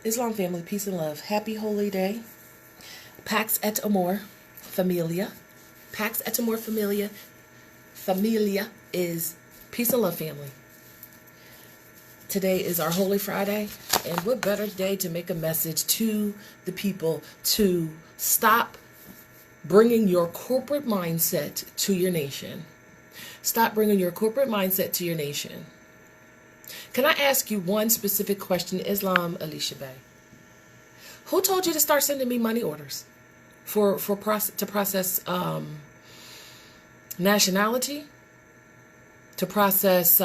Islam family, peace and love. Happy holy day. Pax et amor, familia. Pax et amor, familia. Familia is peace and love family. Today is our Holy Friday, and what better day to make a message to the people to stop bringing your corporate mindset to your nation. Stop bringing your corporate mindset to your nation. Can I ask you one specific question, Islam Alicia Bay? Who told you to start sending me money orders to process nationality, to process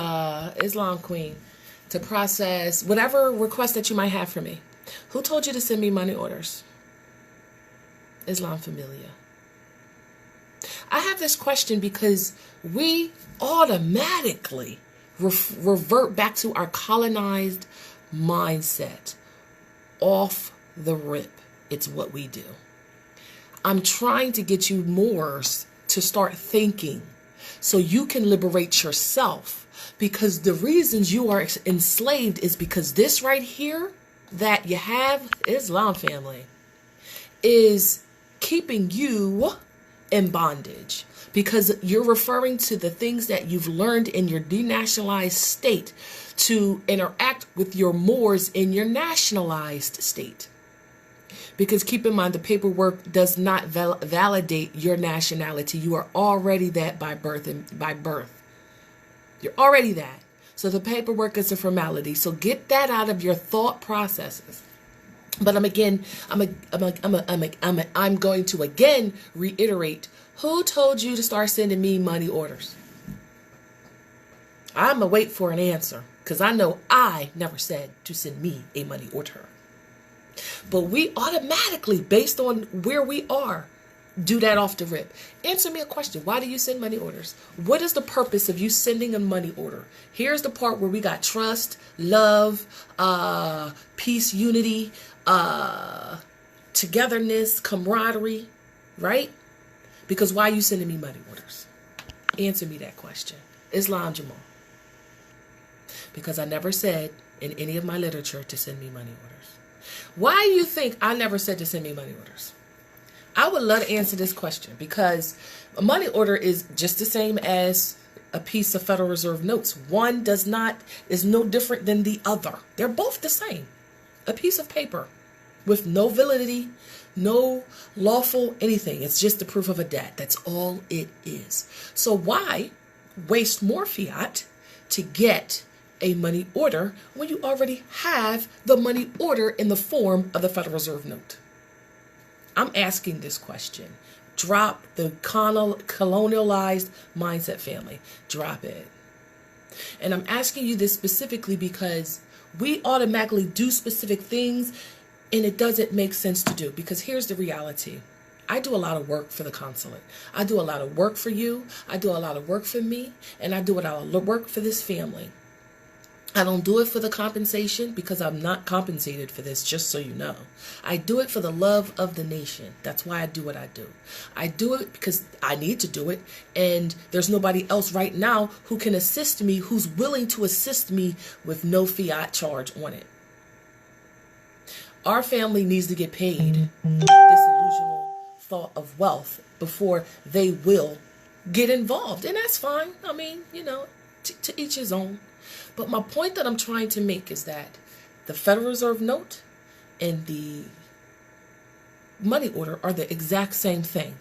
Islam Queen, to process whatever request that you might have for me? Who told you to send me money orders? Islam Familia. I have this question because we automatically revert back to our colonized mindset off the rip. It's what we do. I'm trying to get you Moors to start thinking so you can liberate yourself, because the reasons you are enslaved is because this right here that you have, Islam family, is keeping you in bondage, because you're referring to the things that you've learned in your denationalized state to interact with your Moors in your nationalized state. Because keep in mind, the paperwork does not validate your nationality. You are already that by birth. You're already that. So the paperwork is a formality. So get that out of your thought processes. But I'm going to again reiterate, who told you to start sending me money orders? I'm going to wait for an answer, because I know I never said to send me a money order. But we automatically, based on where we are, do that off the rip. Answer me a question. Why do you send money orders? What is the purpose of you sending a money order? Here's the part where we got trust, love, peace, unity, togetherness, camaraderie, right? Because why are you sending me money orders? Answer me that question. Islam Jamal. Because I never said in any of my literature to send me money orders. Why do you think I never said to send me money orders? I would love to answer this question, because a money order is just the same as a piece of Federal Reserve notes. One is no different than the other. They're both the same. A piece of paper with no validity, no lawful anything. It's just the proof of a debt. That's all it is. So why waste more fiat to get a money order when you already have the money order in the form of the Federal Reserve note? I'm asking this question. Drop the colonialized mindset, family. Drop it. And I'm asking you this specifically because we automatically do specific things and it doesn't make sense to do. Because here's the reality. I do a lot of work for the consulate. I do a lot of work for you. I do a lot of work for me. And I do a lot of work for this family. I don't do it for the compensation, because I'm not compensated for this, just so you know. I do it for the love of the nation. That's why I do what I do. I do it because I need to do it, and there's nobody else right now who can assist me, who's willing to assist me with no fiat charge on it. Our family needs to get paid this illusional thought of wealth before they will get involved, and that's fine. I mean, to each his own. But my point that I'm trying to make is that the Federal Reserve note and the money order are the exact same thing.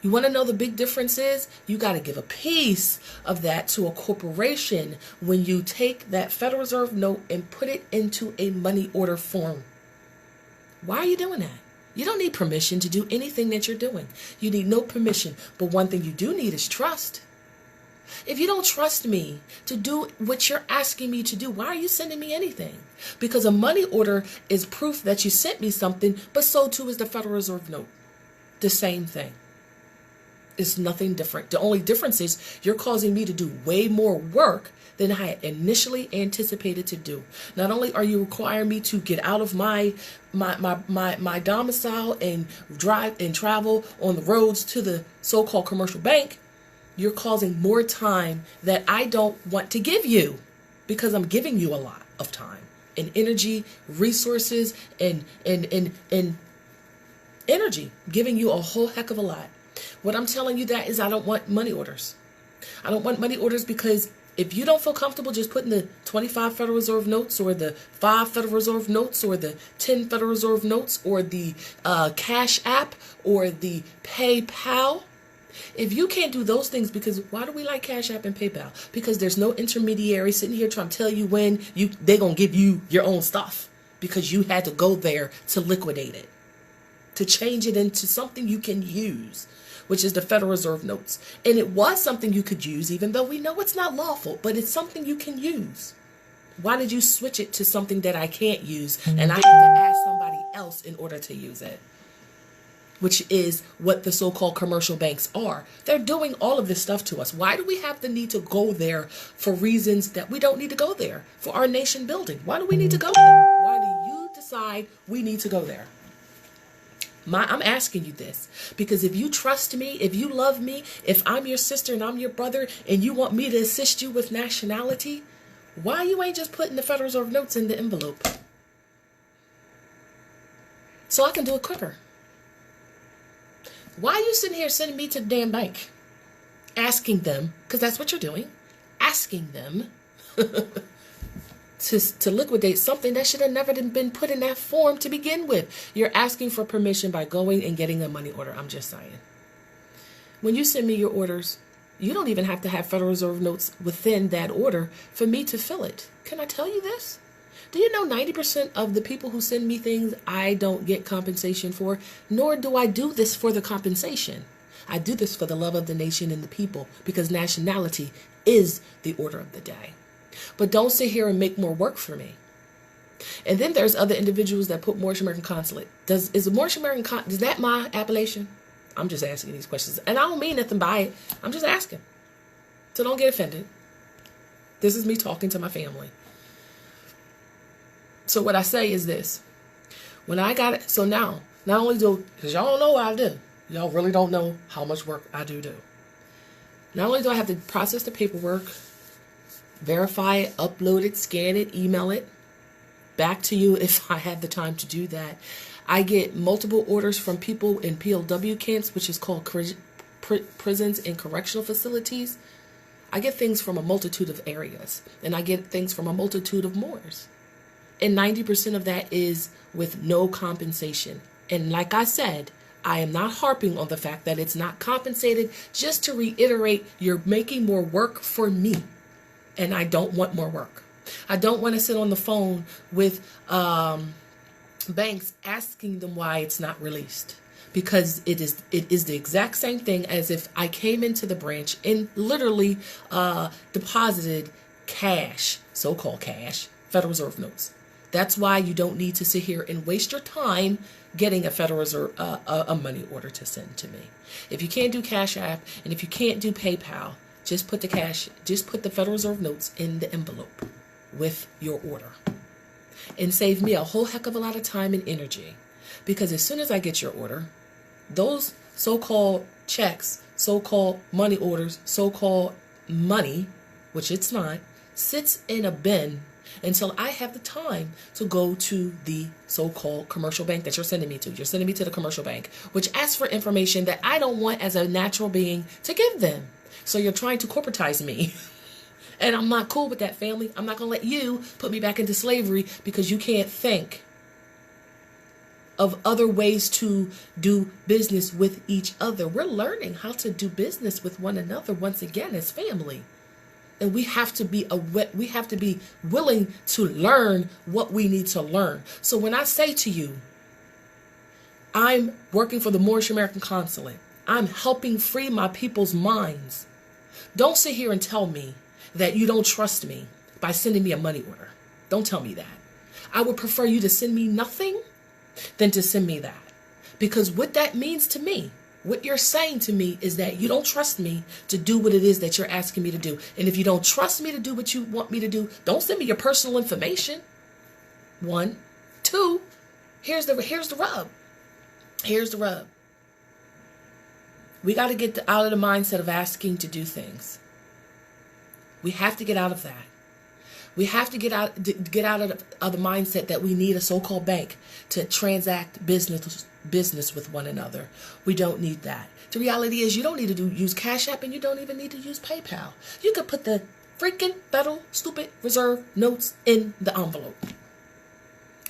You want to know the big difference is? You got to give a piece of that to a corporation when you take that Federal Reserve note and put it into a money order form. Why are you doing that? You don't need permission to do anything that you're doing. You need no permission. But one thing you do need is trust. If you don't trust me to do what you're asking me to do, why are you sending me anything? Because a money order is proof that you sent me something, but so too is the Federal Reserve note. The same thing. It's nothing different. The only difference is you're causing me to do way more work than I had initially anticipated to do. Not only are you requiring me to get out of my domicile and drive and travel on the roads to the so-called commercial bank, you're causing more time that I don't want to give you, because I'm giving you a lot of time. and energy, resources, and energy, giving you a whole heck of a lot. What I'm telling you that is I don't want money orders. I don't want money orders because if you don't feel comfortable just putting the 25 Federal Reserve notes or the 5 Federal Reserve notes or the 10 Federal Reserve notes or the Cash App or the PayPal, if you can't do those things, because why do we like Cash App and PayPal? Because there's no intermediary sitting here trying to tell you when they're going to give you your own stuff because you had to go there to liquidate it, to change it into something you can use, which is the Federal Reserve notes. And it was something you could use, even though we know it's not lawful, but it's something you can use. Why did you switch it to something that I can't use and I have to ask somebody else in order to use it? Which is what the so-called commercial banks are. They're doing all of this stuff to us. Why do we have the need to go there for reasons that we don't need to go there? For our nation building. Why do we need to go there? Why do you decide we need to go there? I'm asking you this because if you trust me, if you love me, if I'm your sister and I'm your brother and you want me to assist you with nationality, why you ain't just putting the Federal Reserve notes in the envelope? So I can do it quicker. Why are you sitting here sending me to the damn bank? Asking them, because that's what you're doing, asking them to liquidate something that should have never been put in that form to begin with. You're asking for permission by going and getting a money order. I'm just saying. When you send me your orders, you don't even have to have Federal Reserve notes within that order for me to fill it. Can I tell you this? Do you know 90% of the people who send me things I don't get compensation for, nor do I do this for the compensation. I do this for the love of the nation and the people because nationality is the order of the day. But don't sit here and make more work for me. And then there's other individuals that put Moorish American Consulate. Is that my appellation? I'm just asking these questions. And I don't mean nothing by it. I'm just asking. So don't get offended. This is me talking to my family. So what I say is this. When I got it, so now, not only because y'all don't know what I do. Y'all really don't know how much work I do. Not only do I have to process the paperwork, verify it, upload it, scan it, email it back to you if I have the time to do that. I get multiple orders from people in POW camps, which is called prisons and correctional facilities. I get things from a multitude of areas, and I get things from a multitude of Moors. And 90% of that is with no compensation. And like I said, I am not harping on the fact that it's not compensated. Just to reiterate, you're making more work for me. And I don't want more work. I don't want to sit on the phone with banks asking them why it's not released. Because it is the exact same thing as if I came into the branch and literally deposited cash, so-called cash, Federal Reserve notes. That's why you don't need to sit here and waste your time getting a Federal Reserve a money order to send to me. If you can't do Cash App and if you can't do PayPal, just put the Federal Reserve notes in the envelope with your order. And save me a whole heck of a lot of time and energy. Because as soon as I get your order, those so-called checks, so-called money orders, so-called money, which it's not, sits in a bin until I have the time to go to the so-called commercial bank that you're sending me to. You're sending me to the commercial bank, which asks for information that I don't want as a natural being to give them. So you're trying to corporatize me. And I'm not cool with that, family. I'm not going to let you put me back into slavery because you can't think of other ways to do business with each other. We're learning how to do business with one another once again as family. And we have to be willing to learn what we need to learn. So when I say to you, I'm working for the Moorish American Consulate, I'm helping free my people's minds. Don't sit here and tell me that you don't trust me by sending me a money order. Don't tell me that. I would prefer you to send me nothing than to send me that. Because what that means to me, what you're saying to me is that you don't trust me to do what it is that you're asking me to do. And if you don't trust me to do what you want me to do, don't send me your personal information. 1, 2, here's the rub. Here's the rub. We got to get out of the mindset of asking to do things. We have to get out of that. We have to get out of the mindset that we need a so-called bank to transact business with one another. We don't need that. The reality is you don't need to use Cash App, and you don't even need to use PayPal. You could put the freaking Federal stupid Reserve notes in the envelope.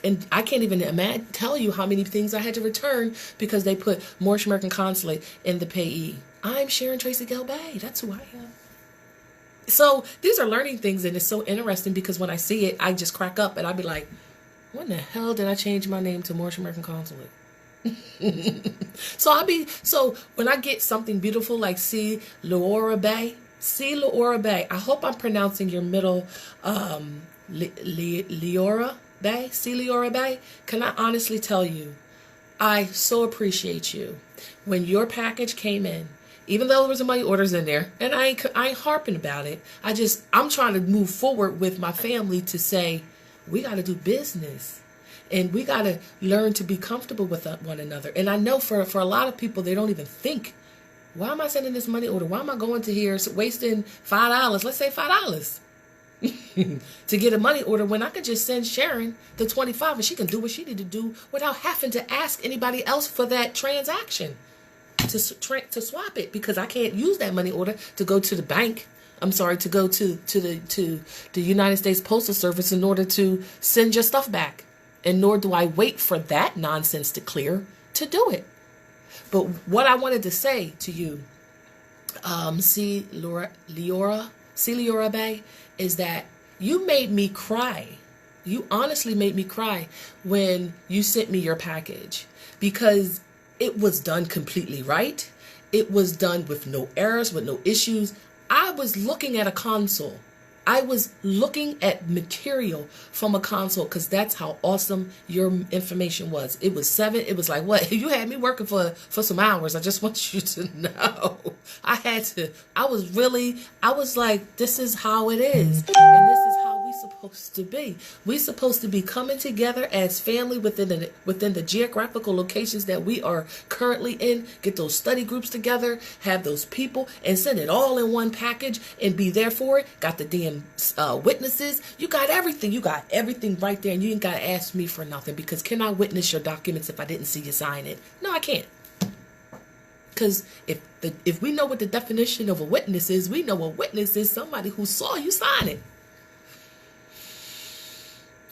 And I can't even tell you how many things I had to return because they put Moorish American Consulate in the payee. I'm Sharon Tracy Galbay. That's who I am. So these are learning things, and it's so interesting because when I see it, I just crack up and I'll be like, when the hell did I change my name to Moorish American Consulate? So when I get something beautiful like C. Leora Bay, I hope I'm pronouncing your middle Leora Bay, C. Leora Bay. Can I honestly tell you, I so appreciate you. When your package came in, even though there was some money orders in there, and I ain't harping about it. I'm trying to move forward with my family to say, we got to do business. And we got to learn to be comfortable with one another. And I know for a lot of people, they don't even think, why am I sending this money order? Why am I going to here wasting $5? Let's say $5 to get a money order when I could just send Sharon the $25 and she can do what she need to do without having to ask anybody else for that transaction. To swap it, because I can't use that money order to go to the bank. I'm sorry, to go to the United States Postal Service in order to send your stuff back. And nor do I wait for that nonsense to clear to do it. But what I wanted to say to you, C. Leora Bay, is that you made me cry. You honestly made me cry when you sent me your package, because it was done completely right. It was done with no errors, with no issues. I was looking at a Consul. I was looking at material from a Consul, because that's how awesome your information was. It was like, what? You had me working for some hours. I just want you to know. I was like, this is how it is. And this is how we supposed to be. We supposed to be coming together as family within the geographical locations that we are currently in, get those study groups together, have those people, and send it all in one package and be there for it. Got the damn witnesses. You got everything. You got everything right there, and you ain't got to ask me for nothing, because can I witness your documents if I didn't see you sign it? No, I can't. Because if we know what the definition of a witness is, we know a witness is somebody who saw you sign it.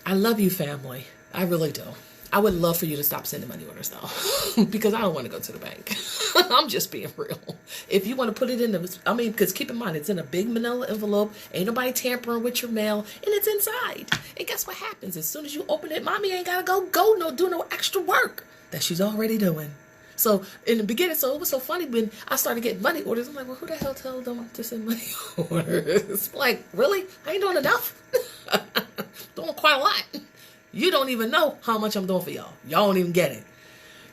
I love you, family. I really do. I would love for you to stop sending money orders, though, because I don't want to go to the bank. I'm just being real. If you want to put it in because keep in mind, it's in a big manila envelope. Ain't nobody tampering with your mail, and it's inside. And guess what happens? As soon as you open it, mommy ain't got to do no extra work that she's already doing. So in the beginning, it was so funny when I started getting money orders. I'm like, well, who the hell told them to send money orders? Like, really? I ain't doing enough. Doing quite a lot. You don't even know how much I'm doing for y'all. Y'all don't even get it.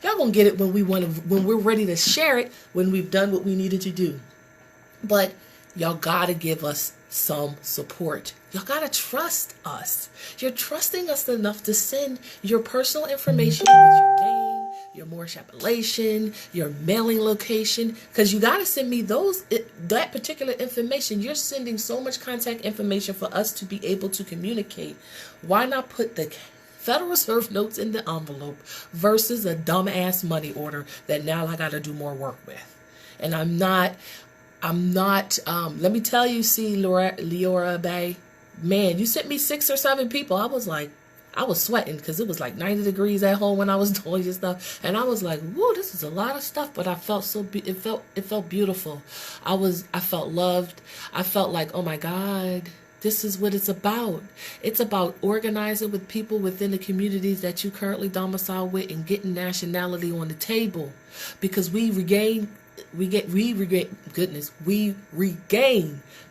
Y'all gonna get it when we're ready to share it, when we've done what we needed to do. But y'all gotta give us some support. Y'all gotta trust us. You're trusting us enough to send your personal information with your name, your Moorish appellation, your mailing location, because you gotta send me that particular information. You're sending so much contact information for us to be able to communicate. Why not put the Federal Reserve notes in the envelope versus a dumbass money order that now I gotta do more work with? And I'm not, let me tell you, see, Leora Bay, man, you sent me 6 or 7 people. I was sweating because it was like 90 degrees at home when I was doing this stuff. And I was like, whoa, this is a lot of stuff. But I felt it felt beautiful. I felt loved. I felt like, oh my God, this is what it's about. It's about organizing with people within the communities that you currently domicile with and getting nationality on the table, because we regain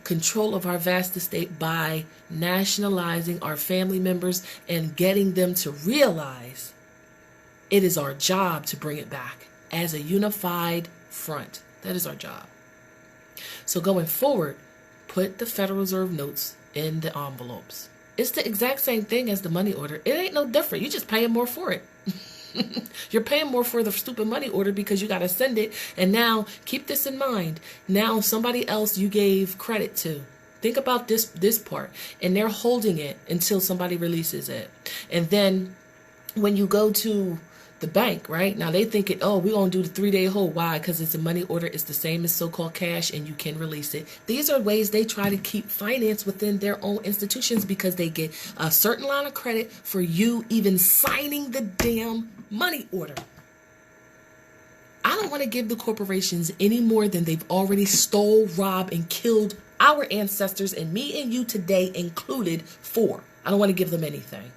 control of our vast estate by nationalizing our family members and getting them to realize it is our job to bring it back as a unified front. That is our job. So going forward, put the Federal Reserve notes in the envelopes. It's the exact same thing as the money order. It ain't no different. You just paying more for it. You're paying more for the stupid money order because you got to send it. And now keep this in mind. Now somebody else you gave credit to Think about this part. And they're holding it until somebody releases it. And then when you go to the bank, right? Now they think it, oh, we're going to do the 3-day hold. Why? Because it's a money order. It's the same as so-called cash, and you can release it. These are ways they try to keep finance within their own institutions because they get a certain line of credit for you even signing the damn money order. I don't want to give the corporations any more than they've already stole, robbed, and killed our ancestors, and me and you today included, for. I don't want to give them anything.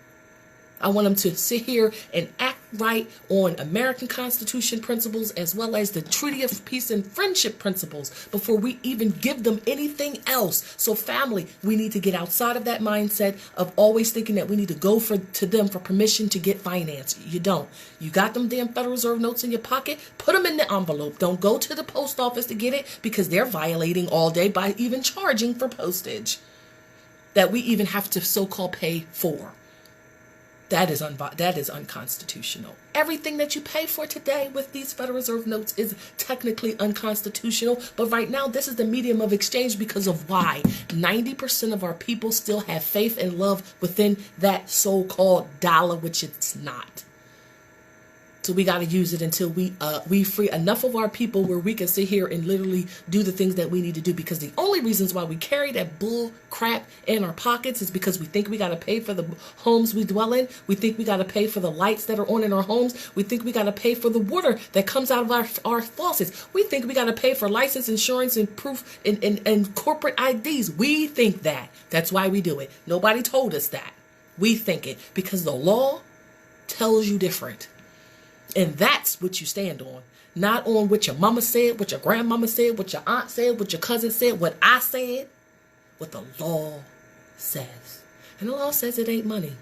I want them to sit here and act right on American Constitution principles as well as the Treaty of Peace and Friendship principles before we even give them anything else. So family, we need to get outside of that mindset of always thinking that we need to go to them for permission to get finance. You don't. You got them damn Federal Reserve notes in your pocket, put them in the envelope. Don't go to the post office to get it because they're violating all day by even charging for postage that we even have to so-called pay for. That is unconstitutional. Everything that you pay for today with these Federal Reserve notes is technically unconstitutional. But right now, this is the medium of exchange because of why 90% of our people still have faith and love within that so-called dollar, which it's not. So we got to use it until we free enough of our people where we can sit here and literally do the things that we need to do. Because the only reasons why we carry that bull crap in our pockets is because we think we got to pay for the homes we dwell in. We think we got to pay for the lights that are on in our homes. We think we got to pay for the water that comes out of our faucets. We think we got to pay for license, insurance, and proof and corporate IDs. We think that. That's why we do it. Nobody told us that. We think it because the law tells you different. And that's what you stand on. Not on what your mama said, what your grandmama said, what your aunt said, what your cousin said, what I said. What the law says. And the law says it ain't money.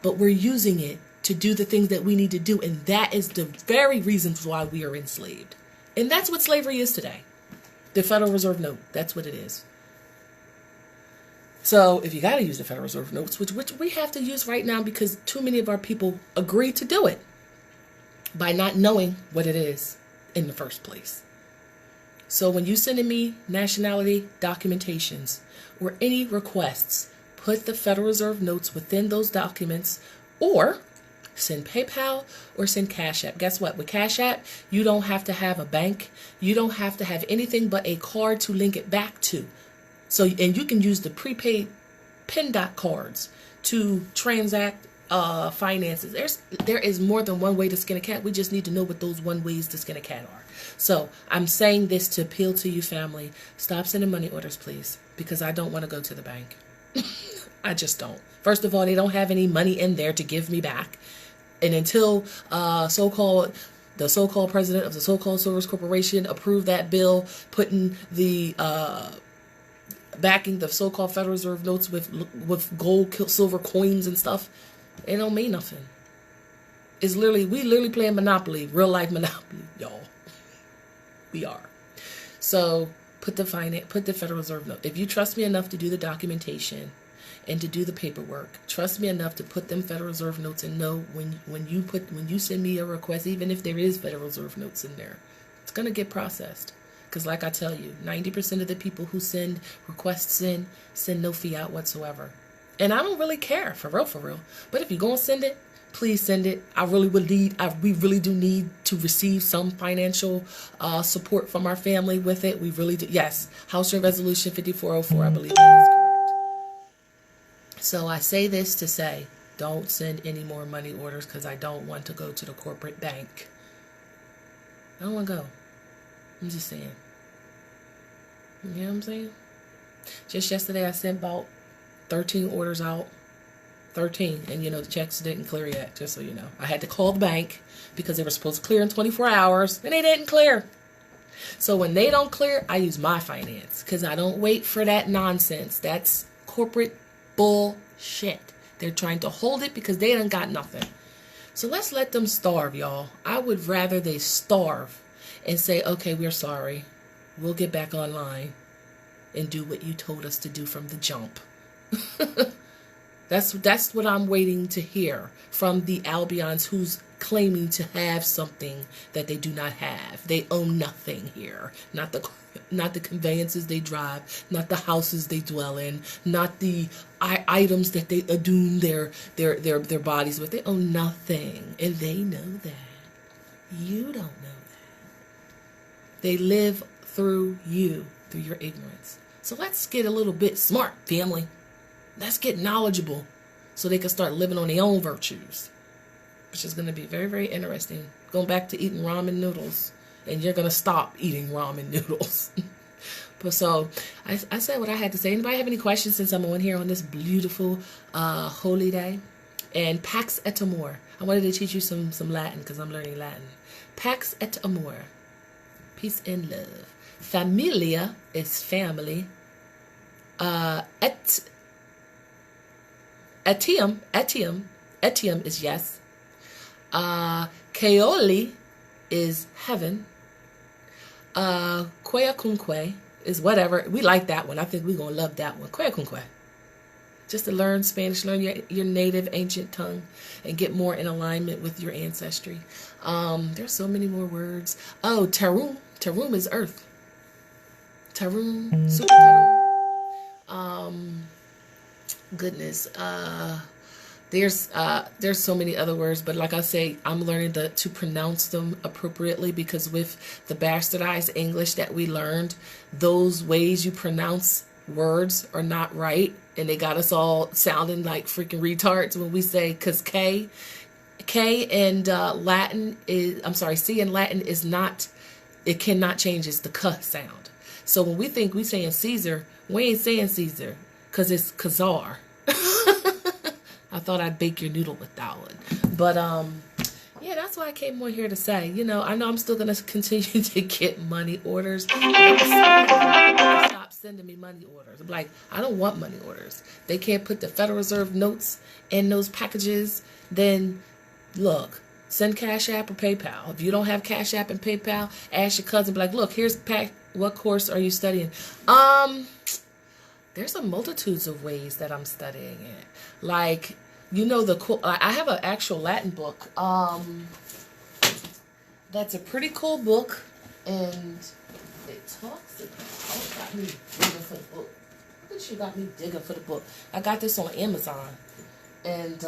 But we're using it to do the things that we need to do. And that is the very reasons why we are enslaved. And that's what slavery is today. The Federal Reserve note. That's what it is. So if you got to use the Federal Reserve notes, which we have to use right now because too many of our people agree to do it by not knowing what it is in the first place. So when you send me nationality documentations or any requests, put the Federal Reserve notes within those documents or send PayPal or send Cash App. Guess what? With Cash App, you don't have to have a bank. You don't have to have anything but a card to link it back to. So, and you can use the prepaid PIN dot cards to transact finances. There is more than one way to skin a cat. We just need to know what those one ways to skin a cat are. So I'm saying this to appeal to you, family. Stop sending money orders, please, because I don't want to go to the bank. I just don't. First of all, they don't have any money in there to give me back. And until the so-called president of the so-called Service Corporation approved that bill, putting the backing the so-called Federal Reserve notes with gold, silver coins and stuff, it don't mean nothing. It's literally, we literally playing Monopoly, real life Monopoly, y'all. We are. So put the Federal Reserve note. If you trust me enough to do the documentation and to do the paperwork, trust me enough to put them Federal Reserve notes and know when you send me a request, even if there is Federal Reserve notes in there, it's gonna get processed. Because like I tell you, 90% of the people who send requests in send no fiat whatsoever. And I don't really care, for real. But if you're going to send it, please send it. We really do need to receive some financial support from our family with it. We really do. Yes, House Resolution 5404, I believe that is correct. So I say this to say, don't send any more money orders because I don't want to go to the corporate bank. I don't want to go. I'm just saying. You know what I'm saying? Just yesterday I sent about 13 orders out. 13. And the checks didn't clear yet, just so you know. I had to call the bank because they were supposed to clear in 24 hours and they didn't clear. So when they don't clear, I use my finance because I don't wait for that nonsense. That's corporate bullshit. They're trying to hold it because they done got nothing. So let's let them starve, y'all. I would rather they starve and say, okay, we're sorry. We'll get back online and do what you told us to do from the jump. That's what I'm waiting to hear from the Albions who's claiming to have something that they do not have. They own nothing here. Not the Not the conveyances they drive, not the houses they dwell in, not the items that they adorn their bodies with. They own nothing, and they know that. You don't know that. They live through you, through your ignorance. So let's get a little bit smart, family. Let's get knowledgeable so they can start living on their own virtues, which is going to be very, very interesting. Going back to eating ramen noodles, and you're going to stop eating ramen noodles. But so I said what I had to say. Anybody have any questions since I'm on here on this beautiful holy day? And Pax et Amor. I wanted to teach you some Latin because I'm learning Latin. Pax et Amor. Peace and love. Familia is family. Etium is yes. Keoli is heaven. Queacunque is whatever. We like that one. I think we're going to love that one. Queacunque. Just to learn Spanish, learn your native ancient tongue and get more in alignment with your ancestry. There's so many more words. Oh, Tarum. Tarum is earth. Tarum. Super Tarum. Goodness. There's so many other words, but like I say, I'm learning to pronounce them appropriately, because with the bastardized English that we learned, those ways you pronounce words are not right, and they got us all sounding like freaking retards when we say, because K in Latin is, I'm sorry, C in Latin is not, it cannot change, it's the K sound. So when we think we saying Caesar, we ain't saying Caesar, because it's Khazar. I thought I'd bake your noodle with that one. But, yeah, that's what I came on here to say. You know, I know I'm still going to continue to get money orders. Stop sending me money orders. I'm like, I don't want money orders. They can't put the Federal Reserve notes in those packages. Then, look, send Cash App or PayPal. If you don't have Cash App and PayPal, ask your cousin, be like, look, here's what course are you studying? There's a multitudes of ways that I'm studying it. Like, you know, I have an actual Latin book. That's a pretty cool book, and it talks about. Got me digging for the book. Look at you, got me digging for the book. I got this on Amazon, and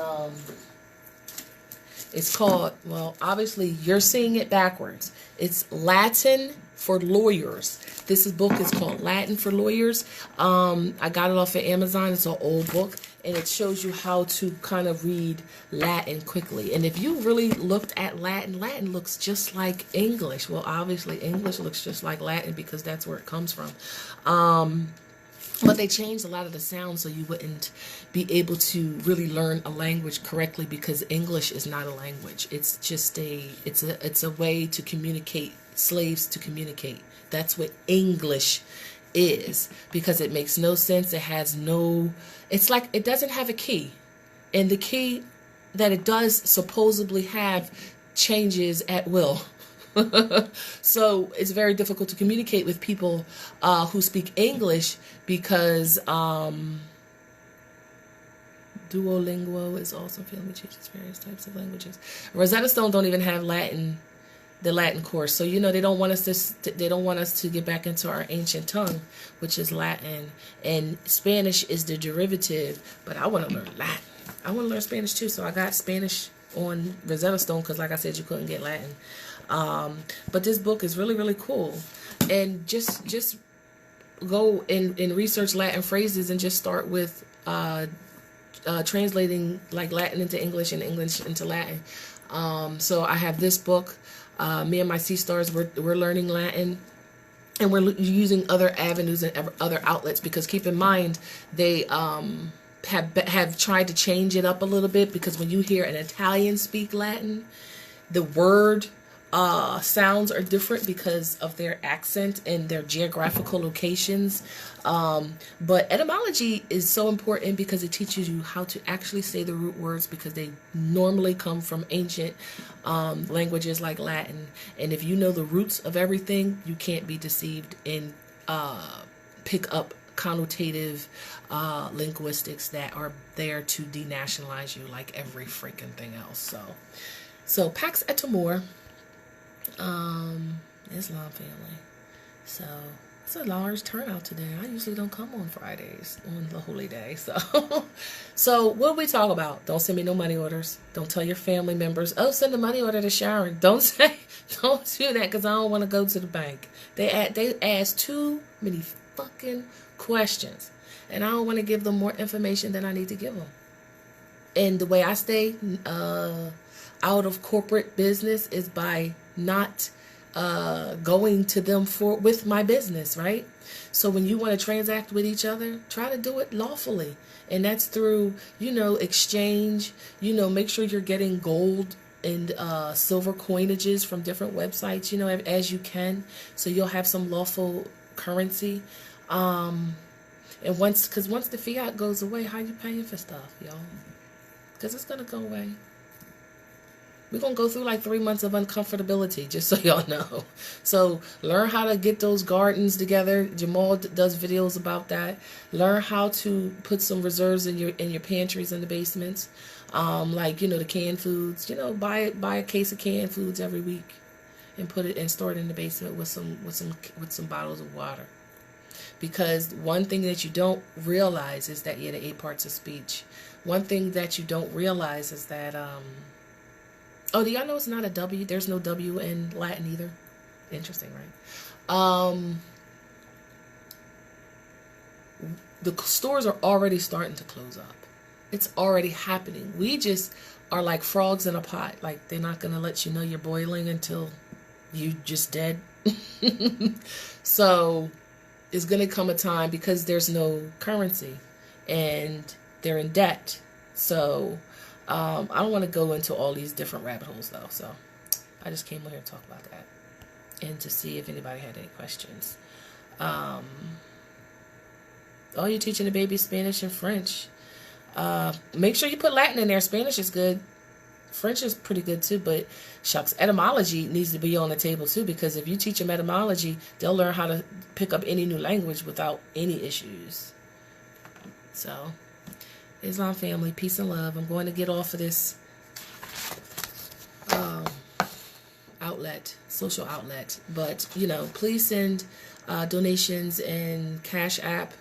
it's called. Well, obviously you're seeing it backwards. It's Latin for Lawyers. This book is called Latin for Lawyers. I got it off of Amazon. It's an old book, and it shows you how to kind of read Latin quickly. And if you really looked at Latin, Latin looks just like English. Well, obviously English looks just like Latin because that's where it comes from. But they changed a lot of the sounds so you wouldn't be able to really learn a language correctly, because English is not a language. It's just it's a way to communicate, slaves to communicate. That's what English is, because it makes no sense. It has no, it's like it doesn't have a key. And the key that it does supposedly have changes at will. So it's very difficult to communicate with people who speak English, because Duolingo is also family teaches various types of languages. Rosetta Stone don't even have the Latin course. So, you know, they don't want us to get back into our ancient tongue, which is Latin, and Spanish is the derivative. But I want to learn Latin. I want to learn Spanish too. So I got Spanish on Rosetta Stone because, like I said, you couldn't get Latin. But this book is really, really cool. And just go and research Latin phrases and just start with translating like Latin into English and English into Latin. So I have this book. Me and my Sea Stars, we're learning Latin, and we're using other avenues and other outlets, because keep in mind they have tried to change it up a little bit, because when you hear an Italian speak Latin, the word sounds are different because of their accent and their geographical locations. But etymology is so important because it teaches you how to actually say the root words, because they normally come from ancient languages like Latin. And if you know the roots of everything, you can't be deceived and pick up connotative linguistics that are there to denationalize you like every freaking thing else. So Pax et Amor. Islam family. So It's a large turnout today. I usually don't come on Fridays on the holy day. So what we talk about? Don't send me no money orders. Don't tell your family members, oh, send a money order to Sharon. Don't do that because I don't want to go to the bank. They ask too many fucking questions, and I don't want to give them more information than I need to give them. And the way I stay out of corporate business is by not going to them with my business, right? So when you want to transact with each other, try to do it lawfully. And that's through, exchange, make sure you're getting gold and silver coinages from different websites, as you can. So you'll have some lawful currency. And once the fiat goes away, how you paying for stuff, y'all? Because it's going to go away. We're going to go through like 3 months of uncomfortability, just so y'all know. So learn how to get those gardens together. Jamal does videos about that. Learn how to put some reserves in your pantries in the basements. Like, the canned foods. Buy a case of canned foods every week and put it and store it in the basement with some bottles of water. Because one thing that you don't realize is that, the 8 parts of speech. One thing that you don't realize is that, oh, do y'all know it's not a W? There's no W in Latin either. Interesting, right? The stores are already starting to close up. It's already happening. We just are like frogs in a pot. Like, they're not going to let you know you're boiling until you just dead. So it's going to come a time, because there's no currency and they're in debt. So I don't want to go into all these different rabbit holes, though. So I just came over here to talk about that and to see if anybody had any questions. Oh, you're teaching the baby Spanish and French. Make sure you put Latin in there. Spanish is good. French is pretty good too, but shucks, etymology needs to be on the table too, because if you teach them etymology, they'll learn how to pick up any new language without any issues. So, Islam family, peace and love. I'm going to get off of this social outlet, but please send donations and Cash App,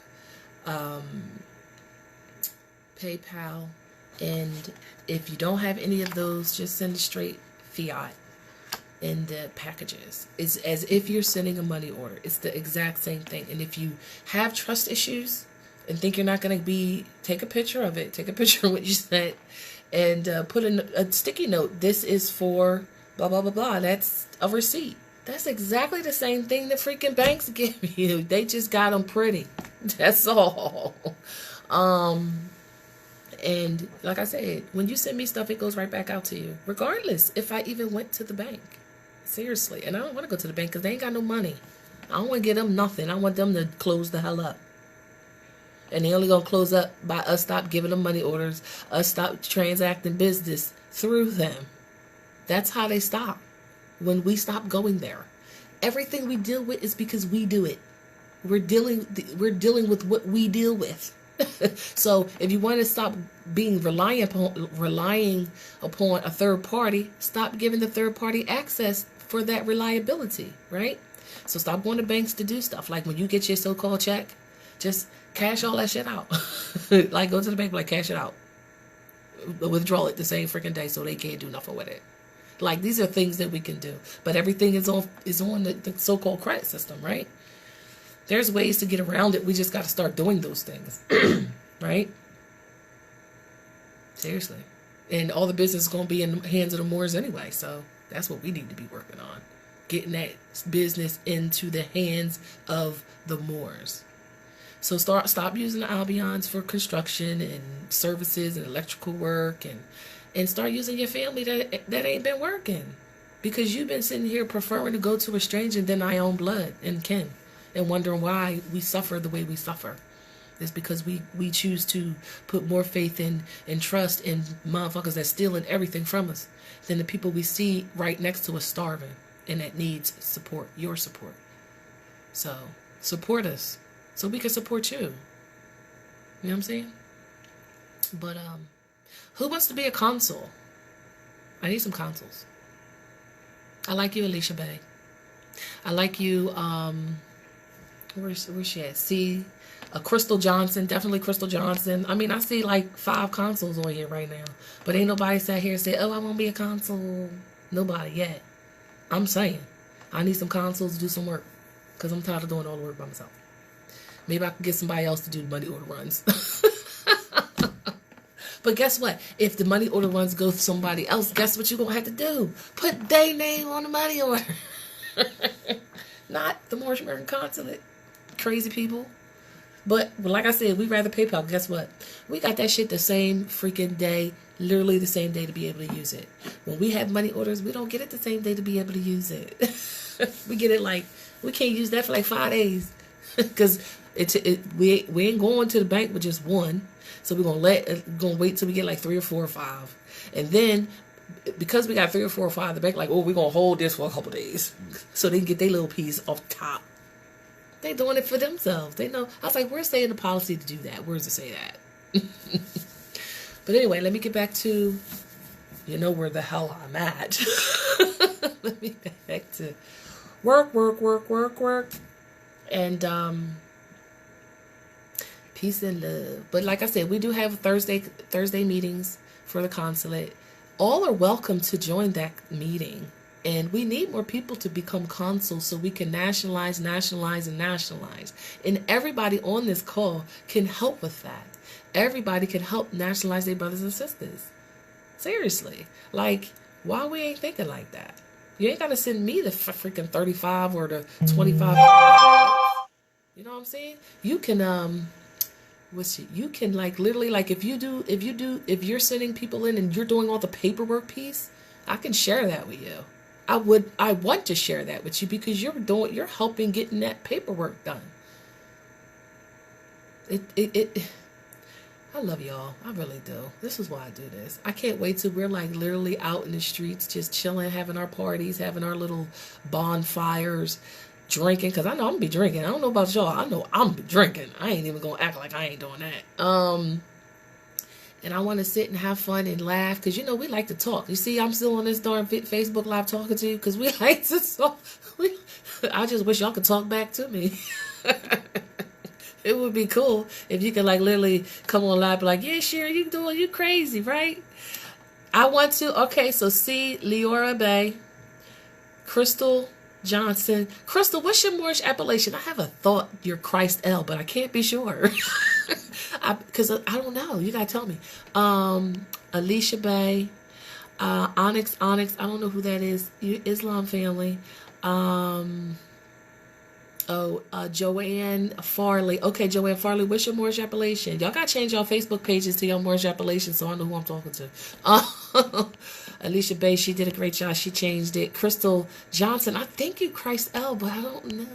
PayPal. And if you don't have any of those, just send a straight fiat in the packages. It's as if you're sending a money order. It's the exact same thing. And if you have trust issues and think you're not going to take a picture of it. Take a picture of what you sent and put in a sticky note. This is for blah, blah, blah, blah. That's a receipt. That's exactly the same thing the freaking banks give you. They just got them pretty. That's all. And like I said, when you send me stuff, it goes right back out to you, regardless if I even went to the bank. Seriously. And I don't want to go to the bank because they ain't got no money. I don't want to get them nothing. I want them to close the hell up. And they only going to close up by us stop giving them money orders, us stop transacting business through them. That's how they stop. When we stop going there. Everything we deal with is because we do it. We're dealing with what we deal with. So if you want to stop being relying upon a third party, stop giving the third party access for that reliability, right? So stop going to banks to do stuff. Like when you get your so-called check, just cash all that shit out. Like go to the bank, like cash it out. Withdraw it the same freaking day so they can't do nothing with it. Like these are things that we can do. But everything is on the so-called credit system, right? There's ways to get around it. We just got to start doing those things, right? Seriously. And all the business is going to be in the hands of the Moors anyway. So that's what we need to be working on. Getting that business into the hands of the Moors. So stop using the Albions for construction and services and electrical work and start using your family that ain't been working. Because you've been sitting here preferring to go to a stranger than our own blood and kin. And wondering why we suffer the way we suffer. It's because we choose to put more faith in and trust in motherfuckers that's stealing everything from us than the people we see right next to us starving and that needs support, your support. So support us so we can support you. You know what I'm saying? But who wants to be a consul? I need some consuls. I like you, Alicia Bay. I like you, Where's she at? See, Crystal Johnson, definitely Crystal Johnson. I mean, I see like 5 consuls on here right now, but ain't nobody sat here and said, "Oh, I want to be a consul." Nobody yet. I'm saying, I need some consuls to do some work because I'm tired of doing all the work by myself. Maybe I can get somebody else to do the money order runs. But guess what? If the money order runs go to somebody else, guess what you're going to have to do? Put their name on the money order. Not the Moorish American Consulate. Crazy people. But like I said, we rather PayPal. Guess what? We got that shit the same freaking day. Literally the same day to be able to use it. When we have money orders, we don't get it the same day to be able to use it. We get it like, we can't use that for like 5 days. Because we ain't going to the bank with just one. So we're gonna wait till we get like 3 or 4 or 5, and then because we got 3 or 4 or 5, the bank like, oh, we're gonna hold this for a couple days, so they can get their little piece off top. They doing it for themselves. They know. I was like, where's saying the policy to do that? Where's it say that? But anyway, let me get back to, you know where the hell I'm at. Let me get back to work, and peace and love. But like I said, we do have Thursday meetings for the consulate. All are welcome to join that meeting. And we need more people to become consuls so we can nationalize. And everybody on this call can help with that. Everybody can help nationalize their brothers and sisters. Seriously. Like, why we ain't thinking like that? You ain't got to send me the freaking 35 or the 25. You know what I'm saying? You can, you can like literally like if you're sending people in and you're doing all the paperwork piece, I can share that with you. I want to share that with you because you're helping getting that paperwork done. I love y'all. I really do. This is why I do this. I can't wait till we're like literally out in the streets, just chilling, having our parties, having our little bonfires, drinking, because I know I'm gonna be drinking. I don't know about y'all. I know I'm gonna be drinking. I ain't even gonna act like I ain't doing that. And I want to sit and have fun and laugh because, you know, we like to talk. You see, I'm still on this darn Facebook Live talking to you because we like to talk. I just wish y'all could talk back to me. It would be cool if you could, like, literally come on live and be like, yeah, Sherry, you crazy, right? I want to. Okay, so see, Leora Bay, Crystal Johnson. Crystal, what's your Moorish appellation? I have a thought you're Christ L, but I can't be sure. Because I don't know. You gotta tell me. Alicia Bay, Onyx. I don't know who that is. Islam family. Joanne Farley. Okay, Joanne Farley. What's your Moorish appellation? Y'all gotta change your Facebook pages to your Moorish appellation so I know who I'm talking to. Alicia Bay, she did a great job. She changed it. Crystal Johnson. I think you Christ L, but I don't know.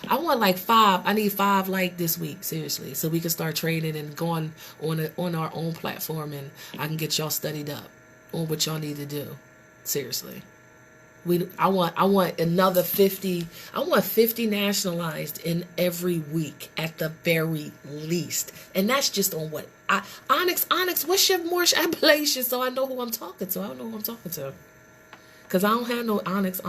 I want like 5. I need 5 like this week, seriously, so we can start trading and going on our own platform, and I can get y'all studied up on what y'all need to do. Seriously, I want another 50. I want 50 nationalized in every week at the very least, and that's just on what Onyx. What's your Moorish appellation so I know who I'm talking to? I don't know who I'm talking to because I don't have no Onyx.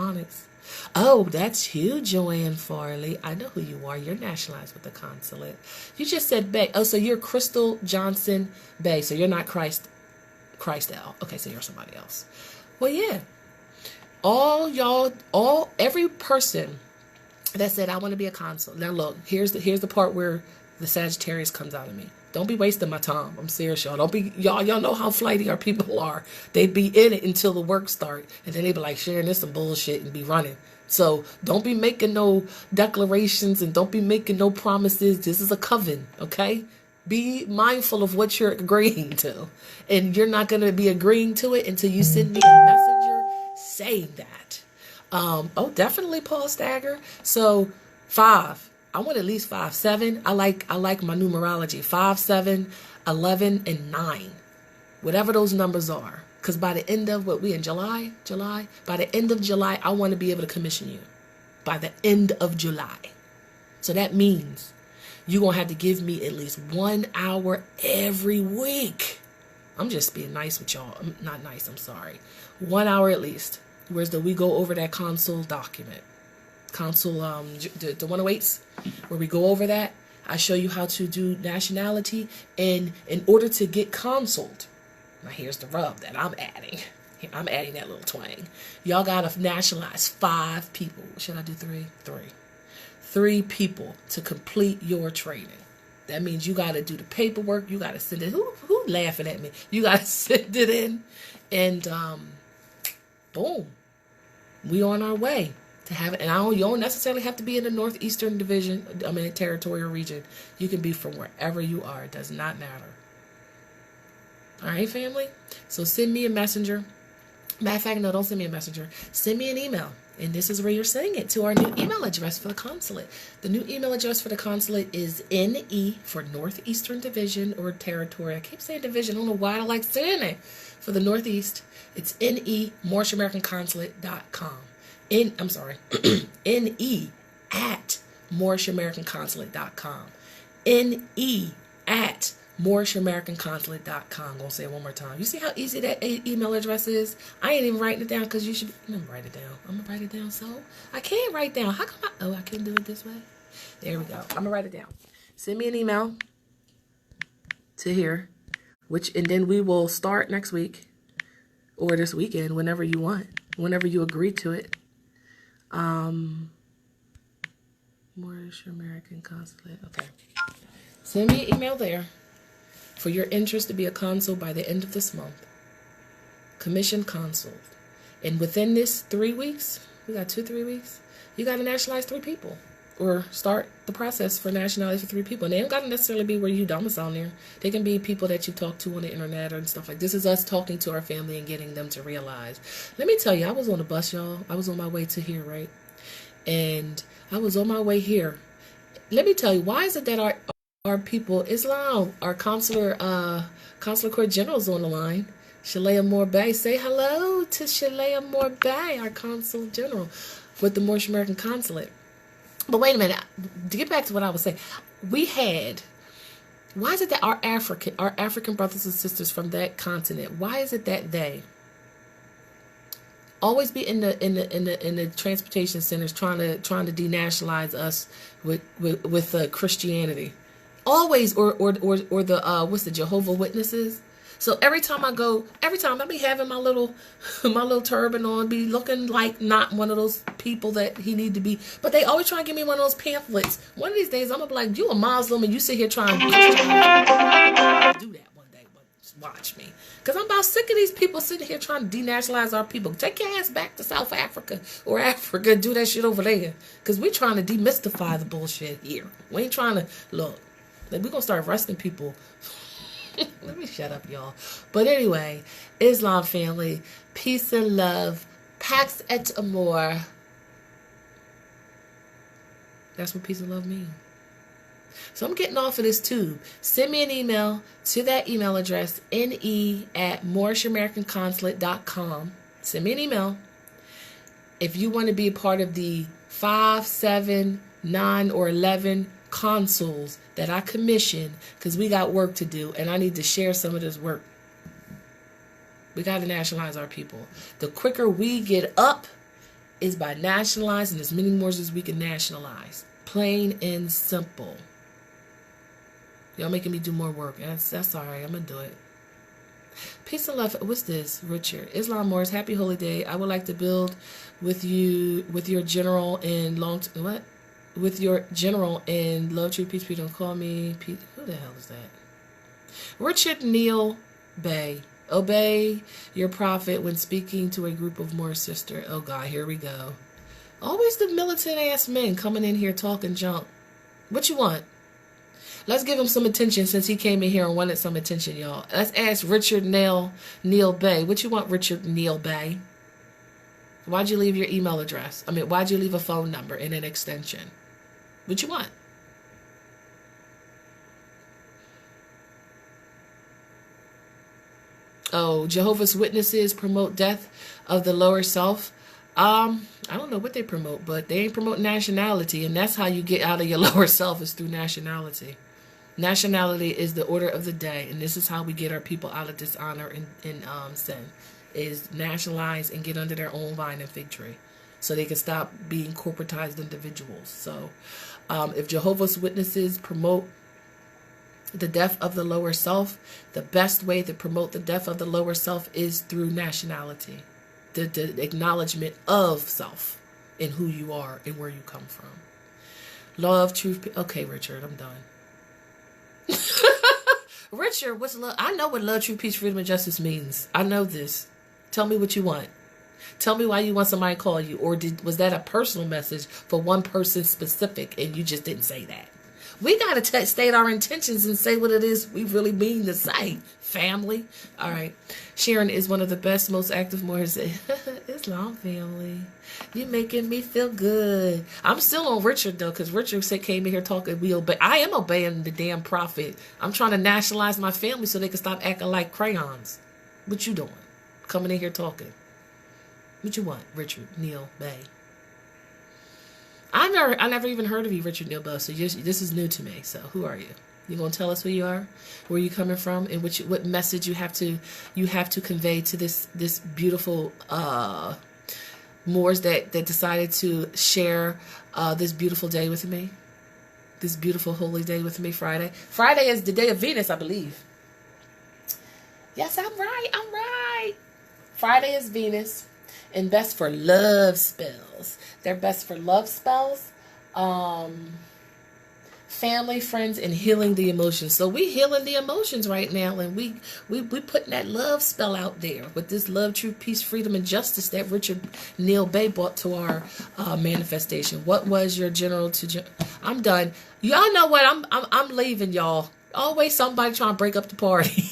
Oh, that's you, Joanne Farley. I know who you are. You're nationalized with the consulate. You just said Bay. Oh, so you're Crystal Johnson Bay. So you're not Christ L. Okay, so you're somebody else. Well, yeah. Every person that said I want to be a consul. Now look, here's the part where the Sagittarius comes out of me. Don't be wasting my time. I'm serious, y'all. Y'all know how flighty our people are. They be in it until the work start, and then they be like sharing this some bullshit and be running. So don't be making no declarations and don't be making no promises. This is a coven, okay? Be mindful of what you're agreeing to, and you're not gonna be agreeing to it until you send me a messenger saying that. Definitely Paul Stagger. So 5. I want at least 5, 7. I like my numerology. 5, 7, 11, and 9. Whatever those numbers are. Because by the end of we in July? By the end of July, I want to be able to commission you. By the end of July. So that means you're going to have to give me at least 1 hour every week. I'm just being nice with y'all. I'm not nice, I'm sorry. 1 hour at least. Whereas we go over that consul document. Consul, the 108s, where we go over that. I show you how to do nationality, and in order to get consuled, now here's the rub that I'm adding. I'm adding that little twang. Y'all gotta nationalize 5 people. Should I do 3? 3. 3 people to complete your training. That means you gotta do the paperwork. You gotta send it. Who laughing at me? You gotta send it in, and boom, we on our way to have it. And you don't necessarily have to be in the northeastern division. Territorial region. You can be from wherever you are. It does not matter. All right, family. So send me a messenger. Matter of fact, no, don't send me a messenger. Send me an email. And this is where you're sending it, to our new email address for the consulate. The new email address for the consulate is NE for Northeastern Division or Territory. I keep saying division. I don't know why I like saying it. For the Northeast, it's NE@MoorishAmericanConsulate.com. NE at MoorishAmericanConsulate.com. NE@MoorishAmericanConsulate.com. I'm going to say it one more time. You see how easy that email address is? I ain't even writing it down because you should be. I'm going to write it down. I'm going to write it down. So I can't write down. How come I can't do it this way? There we go. I'm going to write it down. Send me an email to here, and then we will start next week or this weekend, whenever you want, whenever you agree to it. Moorish American Consulate. Okay. Send me an email there for your interest to be a consul by the end of this month. Commissioned consul. And within this 3 weeks, we got 2-3 weeks, you got to nationalize 3 people. Or start the process for nationality for 3 people. And they don't got to necessarily be where you domicile there. They can be people that you talk to on the internet and stuff like this. Is us talking to our family and getting them to realize. Let me tell you, I was on the bus, y'all. I was on my way to here, right? And I was on my way here. Let me tell you, why is it that our people, Islam, our consular court general's on the line, Shalaya Morbay. Say hello to Shalaya Morbay, our consul general with the Moorish American Consulate. But wait a minute, to get back to what I was saying, why is it that our African brothers and sisters from that continent, why is it that they always be in the transportation centers trying to denationalize us with Christianity? Always, or the what's the Jehovah Witnesses? So every time I be having my little turban on, be looking like not one of those people that he need to be. But they always try to give me one of those pamphlets. One of these days I'm gonna be like, you a Muslim and you sit here trying to do that one day. But just watch me, because I'm about sick of these people sitting here trying to denationalize our people. Take your ass back to South Africa or Africa, do that shit over there, because we're trying to demystify the bullshit here. We ain't trying to look. We're gonna start arresting people. Let me shut up, y'all. But anyway, Islam family, peace and love, pax et amor. That's what peace and love mean. So I'm getting off of this tube. Send me an email to that email address, ne@MoorishAmericanConsulate.com. Send me an email. If you want to be a part of the 5, 7, 9, or 11 consuls that I commission, because we got work to do and I need to share some of this work. We got to nationalize our people. The quicker we get up is by nationalizing as many more as we can nationalize. Plain and simple. Y'all making me do more work. That's all right. I'm going to do it. Peace and love. What's this? Richard. Islam Morris. Happy Holy Day. I would like to build with you, with your general and with your general and love, truth, peace, freedom. Call me Pete. Who the hell is that? Richard Neal Bay. Obey your prophet when speaking to a group of Moorish sister. Oh God, here we go. Always the militant ass men coming in here talking junk. What you want? Let's give him some attention since he came in here and wanted some attention, y'all. Let's ask Richard Neal Bay. What you want, Richard Neal Bay? Why'd you leave your email address? Why'd you leave a phone number and an extension? What you want? Oh, Jehovah's Witnesses promote death of the lower self. I don't know what they promote, but they ain't promote nationality, and that's how you get out of your lower self, is through nationality. Nationality is the order of the day, and this is how we get our people out of dishonor and sin, is nationalize and get under their own vine and fig tree. so they can stop being corporatized individuals. So if Jehovah's Witnesses promote the death of the lower self, the best way to promote the death of the lower self is through nationality, the acknowledgement of self and who you are and where you come from. Love, truth. Okay, Richard, I'm done. Richard, what's love? I know what love, truth, peace, freedom, and justice means. I know this. Tell me what you want. Tell me why you want somebody to call you. Or was that a personal message for one person specific and you just didn't say that? We got to state our intentions and say what it is we really mean to say. Family. All right. Sharon is one of the best, most active Moors. Islam family. You making me feel good. I'm still on Richard, though, because Richard came in here talking. I am obeying the damn prophet. I'm trying to nationalize my family so they can stop acting like crayons. What you doing? Coming in here talking. What you want, Richard Neal Bay? I never even heard of you, Richard Neal Bay. So this is new to me. So who are you? You gonna tell us who you are, where you coming from, and what message you have to convey to this beautiful Moors that decided to share this beautiful day with me, this beautiful holy day with me. Friday is the day of Venus, I believe. Yes, I'm right. Friday is Venus. And best for love spells. They're best for love spells, family, friends, and healing the emotions. So we healing the emotions right now, and we putting that love spell out there with this love, truth, peace, freedom, and justice that Richard Neal Bay brought to our manifestation. What was your general to? I'm done. Y'all know what? I'm leaving, y'all. Always somebody trying to break up the party.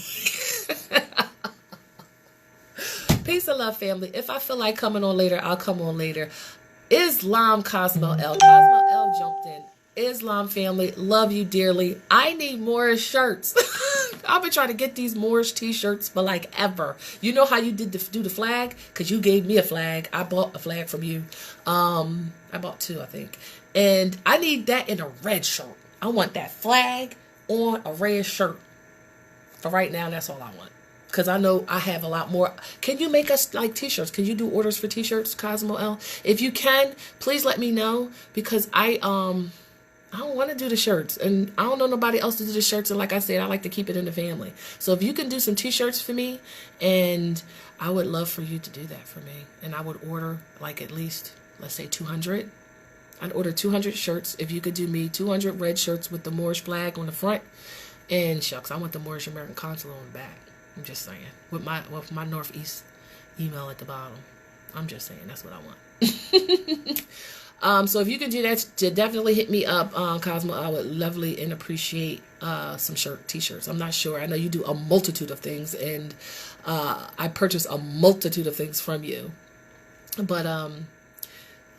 Peace and love, family. If I feel like coming on later, I'll come on later. Islam Cosmo L. Cosmo L jumped in. Islam family, love you dearly. I need Moorish shirts. I've been trying to get these Moorish t-shirts for like ever. You know how you did do the flag? Because you gave me a flag. I bought a flag from you. I bought two, I think. And I need that in a red shirt. I want that flag on a red shirt. For right now, that's all I want. Because I know I have a lot more. Can you make us like t-shirts? Can you do orders for t-shirts, Cosmo L? If you can, please let me know. Because I don't want to do the shirts. And I don't know nobody else to do the shirts. And like I said, I like to keep it in the family. So if you can do some t-shirts for me, and I would love for you to do that for me. And I would order like at least, let's say 200. I'd order 200 shirts. If you could do me 200 red shirts with the Moorish flag on the front. And shucks, I want the Moorish American Consul on the back. I'm just saying. With my Northeast email at the bottom. I'm just saying. That's what I want. So if you could do that, definitely hit me up, Cosmo. I would lovely and appreciate some t-shirts. I'm not sure. I know you do a multitude of things. And I purchase a multitude of things from you. But,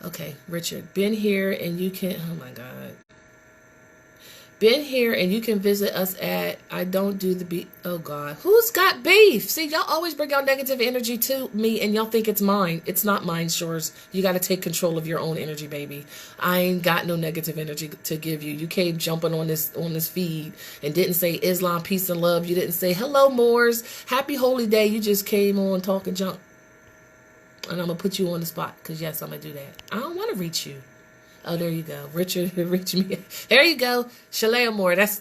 okay, Richard. Been here and you can... Oh, my God. Been here and you can visit us at I don't do the beef. Oh God, who's got beef? See, y'all always bring out negative energy to me and y'all think it's mine. It's not mine, Shores. You got to take control of your own energy, baby. I ain't got no negative energy to give you. You came jumping on this feed and didn't say Islam, peace and love. You didn't say hello, Moors, happy holy day. You just came on talking junk. And I'm gonna put you on the spot because yes, I'm gonna do that. I don't want to reach you. Oh, there you go. Richard, reach me. There you go. Shalea Moore. That's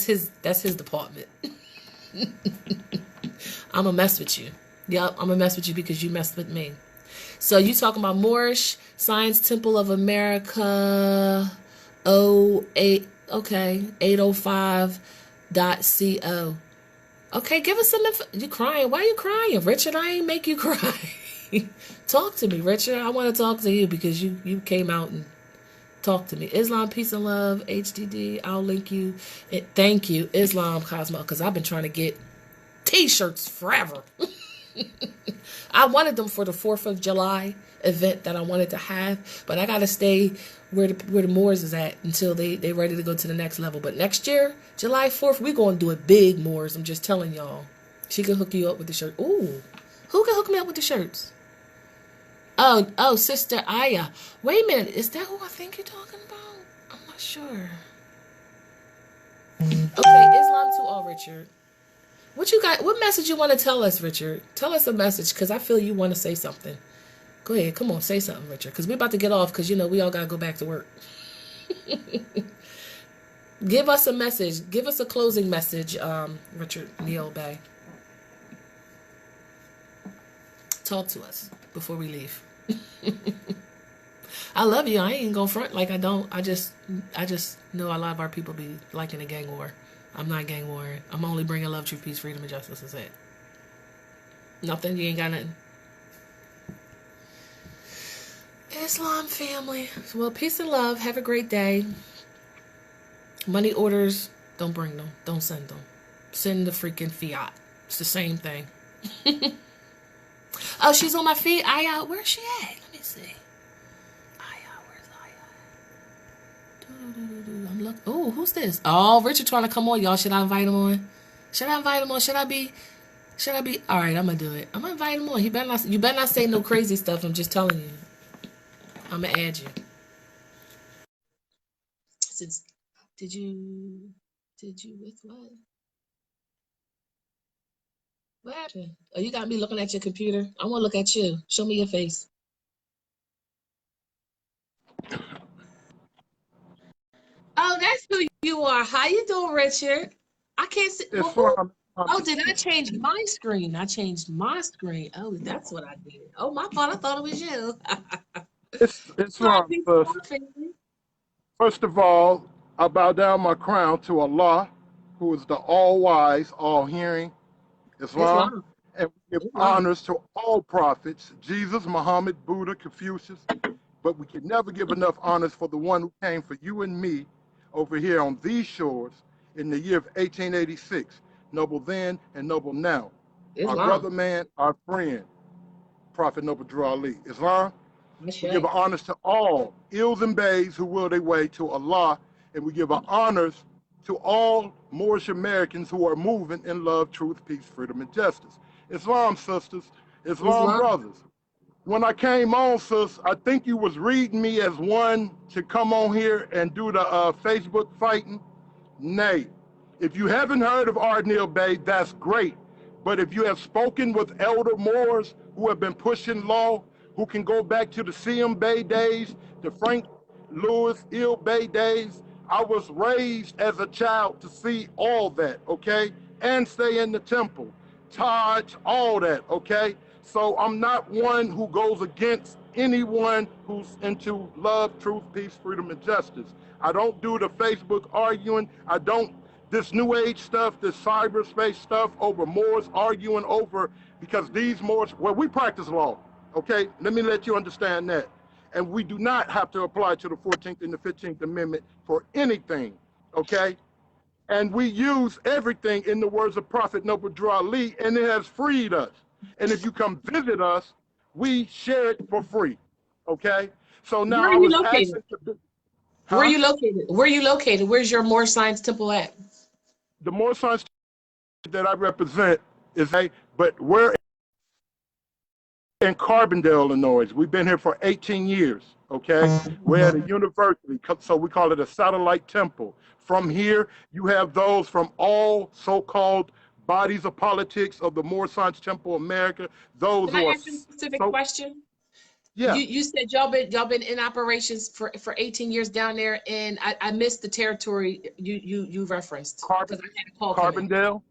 his department. I'm gonna mess with you. Yep, I'm gonna mess with you because you messed with me. So you talking about Moorish Science Temple of America 08, okay, 805.co. Okay, give us some you crying. Why are you crying? Richard, I ain't make you cry. Talk to me, Richard. I want to talk to you because you came out and talk to me. Islam, peace and love, HDD. I'll link you. Thank you, Islam Cosmo, because I've been trying to get t-shirts forever. I wanted them for the 4th of July event that I wanted to have, but I got to stay where the Moors is at until they ready to go to the next level. But next year, July 4th, we're going to do it big, Moors. I'm just telling y'all. She can hook you up with the shirt. Ooh, who can hook me up with the shirts? Oh, Sister Aya. Wait a minute. Is that who I think you're talking about? I'm not sure. Okay, Islam to all, Richard. What you got? What message you want to tell us, Richard? Tell us a message, because I feel you want to say something. Go ahead. Come on, say something, Richard. Because we're about to get off because, you know, we all got to go back to work. Give us a message. Give us a closing message, Richard Neil Bay. Talk to us before we leave. I love you. I ain't gonna front like I don't. I just know a lot of our people be liking a gang war. I'm not gang warring. I'm only bringing love, truth, peace, freedom, and justice. That's it. Nothing. You ain't got nothing. Islam family. Well, peace and love. Have a great day. Money orders, don't bring them. Don't send them. Send the freaking fiat. It's the same thing. Oh, she's on my feet. Aya, where's she at? Let me see. Aya, where's Aya? I'm looking. Oh, who's this? Oh, Richard trying to come on, y'all. Should I invite him on? Should I invite him on? Should I be? All right, I'm gonna do it. I'm gonna invite him on. You better not say no crazy stuff. I'm just telling you. I'm gonna add you. Since did you with what? What happened? Oh, you got me looking at your computer. I want to look at you. Show me your face. Oh, that's who you are. How you doing, Richard? I can't see. Well, oh, did I change my screen? I changed my screen. Oh, that's what I did. Oh, my fault. I thought it was you. Islam, first of all, I bow down my crown to Allah, who is the all-wise, all-hearing, Islam, and we give honors to all prophets, Jesus, Muhammad, Buddha, Confucius, but we can never give enough honors for the one who came for you and me over here on these shores in the year of 1886, noble then and noble now. Our brother man, our friend, Prophet Noble Drew Ali. Islam, we give honors to all ills and bays who will their way to Allah, and we give honors to all Moorish Americans who are moving in love, truth, peace, freedom, and justice. Islam sisters, Islam brothers. When I came on, sis, I think you was reading me as one to come on here and do the Facebook fighting. Nay. If you haven't heard of Ardenil Bey, that's great. But if you have spoken with elder Moors who have been pushing law, who can go back to the CM Bay days, the Frank Louis Ill Bay days, I was raised as a child to see all that, okay? And stay in the temple, Taj, all that, okay? So I'm not one who goes against anyone who's into love, truth, peace, freedom, and justice. I don't do the Facebook arguing. I don't this new age stuff, this cyberspace stuff over Moors arguing over, because these Moors, well, we practice law, okay? Let me let you understand that. And we do not have to apply to the 14th and the 15th Amendment for anything, okay? And we use everything in the words of Prophet Noble Drew Ali, and it has freed us. And if you come visit us, we share it for free, okay? So now I was asking to, Where are you located? Where are you located? Where's your Moor Science Temple at? The Moor Science that I represent is but we're in Carbondale, Illinois. We've been here for 18 years, okay? We're at a university, so we call it a satellite temple. From here, you have those from all so-called bodies of politics of the Moor Science Temple America. Those Can I ask you a specific question? Yeah. You said y'all been in operations for 18 years down there, and I missed the territory you referenced. Carbondale,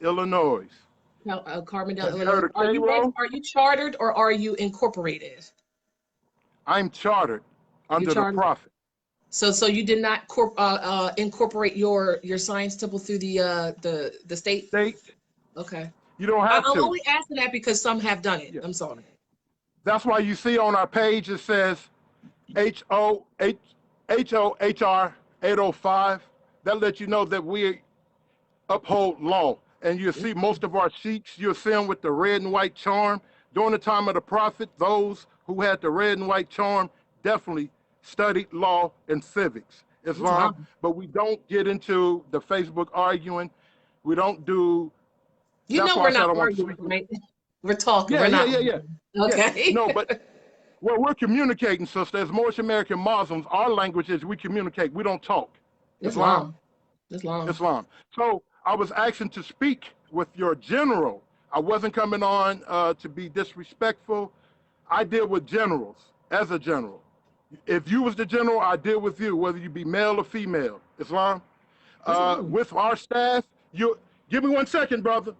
Illinois. Carbondale, Illinois. Are you chartered or are you incorporated? I'm chartered under the Prophet. So you did not incorporate your science temple through the state? Okay. You don't have to. I'm only asking that because some have done it. Yeah. I'm sorry. That's why you see on our page it says HOHR 805. That lets you know that we uphold law. And you'll see most of our sheiks, you'll see them with the red and white charm. During the time of the Prophet, those who had the red and white charm definitely studied law and civics, Islam. But we don't get into the Facebook arguing. We don't do. You know we're not arguing, right? We're talking. Yeah, we're not. Yeah. Okay. Yeah. No, but well, we're communicating, sister. As Moorish American Muslims, our language is we communicate. We don't talk. Islam. So I was asking to speak with your general, I wasn't coming on to be disrespectful. I deal with generals as a general. If you was the general, I deal with you, whether you be male or female. Islam. With our staff, you give me 1 second, brother.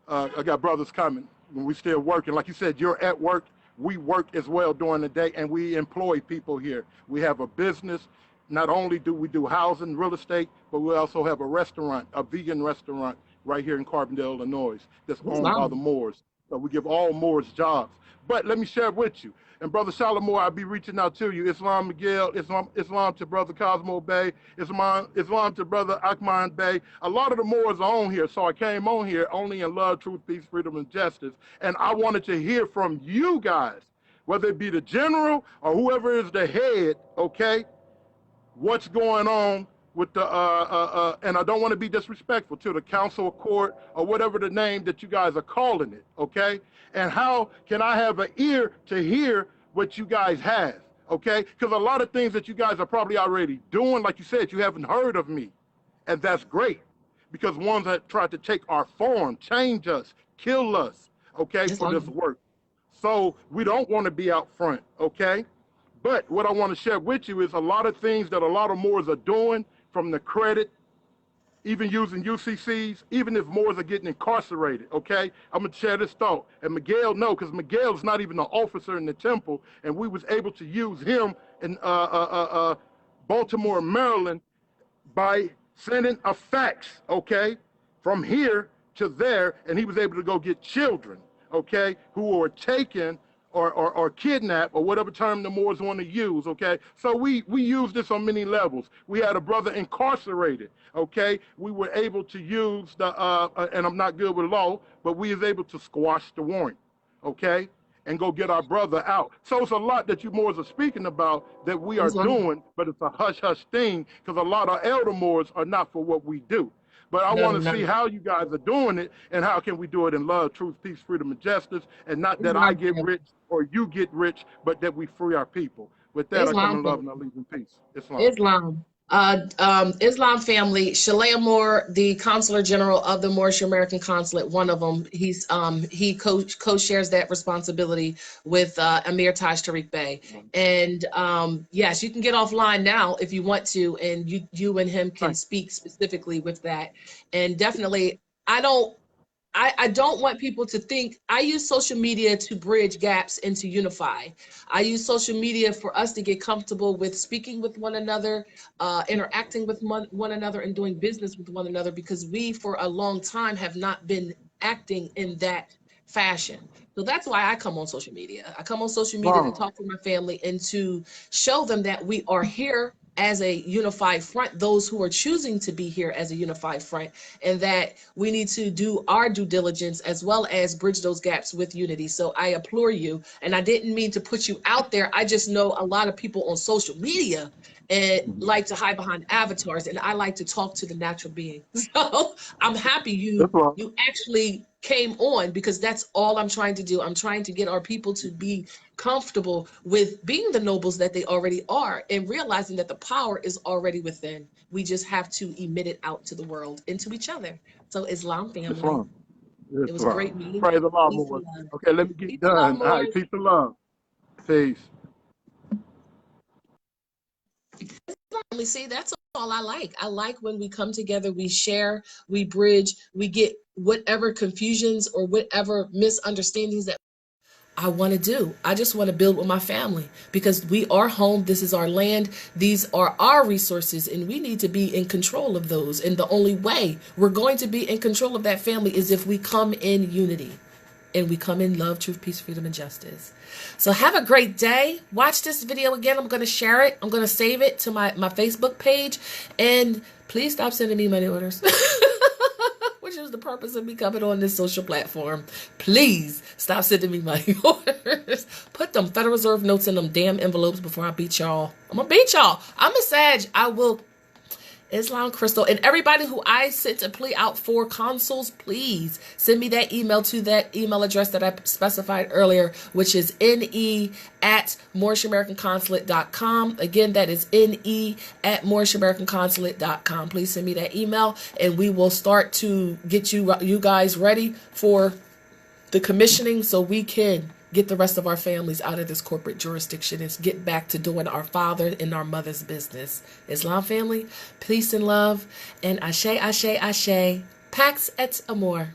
I got brothers coming. We still working. Like you said, you're at work. We work as well during the day, and we employ people here. We have a business. Not only do we do housing, real estate, but we also have a restaurant, a vegan restaurant right here in Carbondale, Illinois, that's owned by the Moors. So we give all Moors jobs. But let me share with you. And Brother Shalimar, I'll be reaching out to you. Islam Miguel, Islam to Brother Cosmo Bay, Islam to Brother Akman Bay. A lot of the Moors are on here, so I came on here only in love, truth, peace, freedom, and justice. And I wanted to hear from you guys, whether it be the general or whoever is the head, okay, what's going on with the, and I don't want to be disrespectful to the council of court or whatever the name that you guys are calling it, okay? And how can I have an ear to hear what you guys have, okay? Because a lot of things that you guys are probably already doing, like you said, you haven't heard of me. And that's great, because ones that tried to take our form, change us, kill us, okay, for this work. So we don't want to be out front, okay? But what I want to share with you is a lot of things that a lot of Moors are doing, from the credit, even using UCCs, even if Moors are getting incarcerated, okay? I'm going to share this thought. And Miguel, no, because Miguel's not even an officer in the temple, and we was able to use him in Baltimore, Maryland, by sending a fax, okay, from here to there, and he was able to go get children, okay, who were taken or kidnapped, or whatever term the Moors want to use, okay? So we use this on many levels. We had a brother incarcerated, okay? We were able to use the, and I'm not good with law, but we was able to squash the warrant, okay? And go get our brother out. So it's a lot that you Moors are speaking about that we are doing, but it's a hush-hush thing, because a lot of elder Moors are not for what we do. But I want to see how you guys are doing it, and how can we do it in love, truth, peace, freedom, and justice, and not that I get rich or you get rich, but that we free our people. With that, I come in love and I leave in peace. Islam. Islam family, Shalea Moore, the Consular General of the Moorish American Consulate, one of them. He co-shares that responsibility with Amir Taj Tariq Bey. And yes, you can get offline now if you want to, and you and him can speak specifically with that. And definitely, I don't want people to think, I use social media to bridge gaps and to unify. I use social media for us to get comfortable with speaking with one another, interacting with one another, and doing business with one another, because we, for a long time, have not been acting in that fashion. So that's why I come on social media. I come on social media to talk to my family and to show them that we are here as a unified front, those who are choosing to be here as a unified front, and that we need to do our due diligence as well as bridge those gaps with unity. So I implore you, and I didn't mean to put you out there. I just know a lot of people on social media and like to hide behind avatars, and I like to talk to the natural being. So I'm happy you actually came on, because that's all I'm trying to do. I'm trying to get our people to be comfortable with being the nobles that they already are, and realizing that the power is already within. We just have to emit it out to the world and to each other. So Islam family, it was great meeting. Praise Allah, Lord. Okay, let me get done. All right, peace and love. Peace. See, that's all I like. I like when we come together, we share, we bridge, we get whatever confusions or whatever misunderstandings that I want to do. I just want to build with my family, because we are home. This is our land. These are our resources, and we need to be in control of those. And the only way we're going to be in control of that family is if we come in unity, and we come in love, truth, peace, freedom, and justice. So have a great day. Watch this video again. I'm going to share it. I'm going to save it to my Facebook page. And please stop sending me money orders, which is the purpose of me coming on this social platform. Please stop sending me money orders. Put them Federal Reserve notes in them damn envelopes before I beat y'all. I'm going to beat y'all. I'm a Sag. I will. Islam Crystal, and everybody who I sent a plea out for, consuls, please send me that email to that email address that I specified earlier, which is ne@MoorishamericanConsulate.com. Again, that is ne@MoorishamericanConsulate.com. Please send me that email, and we will start to get you guys ready for the commissioning so we can get the rest of our families out of this corporate jurisdiction and get back to doing our father and our mother's business. Islam family, peace and love, and ashe, ashe, ashe, pax et amor.